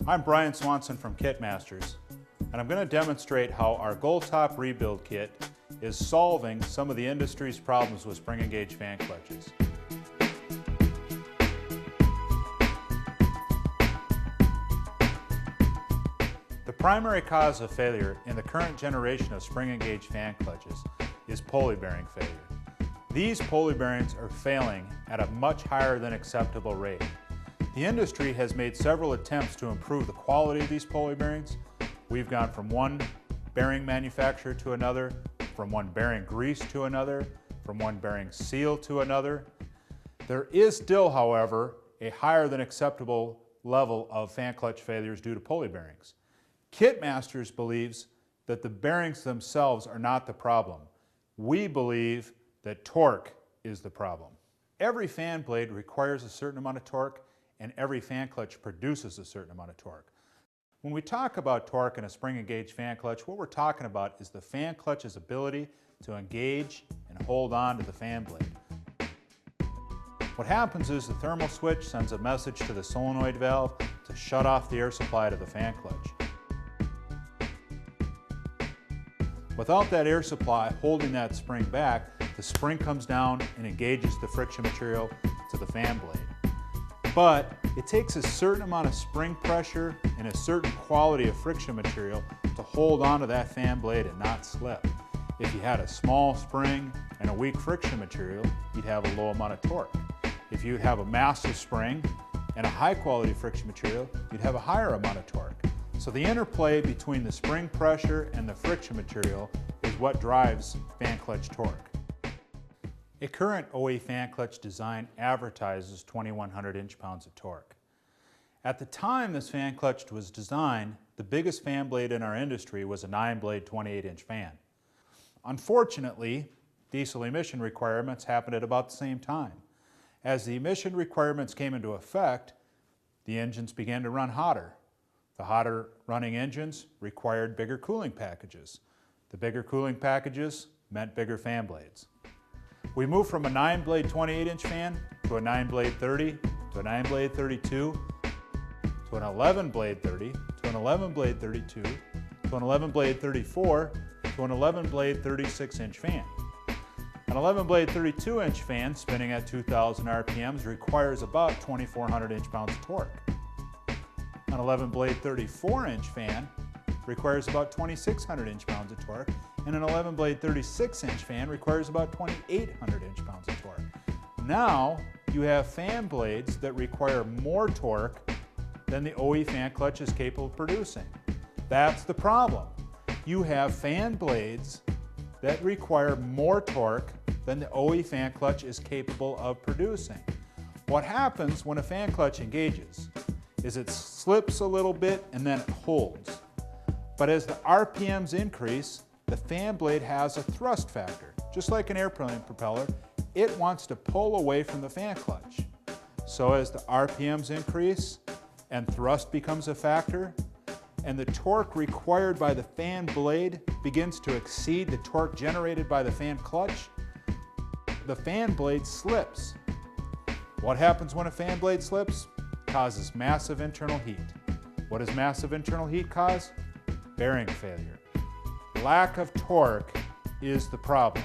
I'm Brian Swanson from Kit Masters, and I'm going to demonstrate how our Gold-Top Rebuild Kit is solving some of the industry's problems with spring engaged fan clutches. The primary cause of failure in the current generation of spring engaged fan clutches is pulley bearing failure. These pulley bearings are failing at a much higher than acceptable rate. The industry has made several attempts to improve the quality of these pulley bearings. We've gone from one bearing manufacturer to another, from one bearing grease to another, from one bearing seal to another. There is still, however, a higher than acceptable level of fan clutch failures due to pulley bearings. Kit Masters believes that the bearings themselves are not the problem. We believe that torque is the problem. Every fan blade requires a certain amount of torque, and every fan clutch produces a certain amount of torque. When we talk about torque in a spring engaged fan clutch, what we're talking about is the fan clutch's ability to engage and hold on to the fan blade. What happens is the thermal switch sends a message to the solenoid valve to shut off the air supply to the fan clutch. Without that air supply holding that spring back, the spring comes down and engages the friction material to the fan blade. But it takes a certain amount of spring pressure and a certain quality of friction material to hold onto that fan blade and not slip. If you had a small spring and a weak friction material, you'd have a low amount of torque. If you'd have a massive spring and a high quality friction material, you'd have a higher amount of torque. So the interplay between the spring pressure and the friction material is what drives fan clutch torque. A current OE fan clutch design advertises 2,100 inch-pounds of torque. At the time this fan clutch was designed, the biggest fan blade in our industry was a 9-blade 28-inch fan. Unfortunately, diesel emission requirements happened at about the same time. As the emission requirements came into effect, the engines began to run hotter. The hotter running engines required bigger cooling packages. The bigger cooling packages meant bigger fan blades. We moved from a 9-blade 28-inch fan to a 9-blade 30, to a 9-blade 32, to an 11-blade 30, to an 11-blade 32, to an 11-blade 34, to an 11-blade 36-inch fan. An 11-blade 32-inch fan spinning at 2,000 RPMs requires about 2,400 inch-pounds of torque. An 11-blade 34-inch fan requires about 2,600 inch-pounds of torque, and an 11-blade 36-inch fan requires about 2,800 inch-pounds of torque. Now you have fan blades that require more torque than the OE fan clutch is capable of producing. That's the problem. You have fan blades that require more torque than the OE fan clutch is capable of producing. What happens when a fan clutch engages is it slips a little bit and then it holds. But as the RPMs increase, the fan blade has a thrust factor. Just like an airplane propeller, it wants to pull away from the fan clutch. So as the RPMs increase and thrust becomes a factor, and the torque required by the fan blade begins to exceed the torque generated by the fan clutch, the fan blade slips. What happens when a fan blade slips? It causes massive internal heat. What does massive internal heat cause? Bearing failure. Lack of torque is the problem.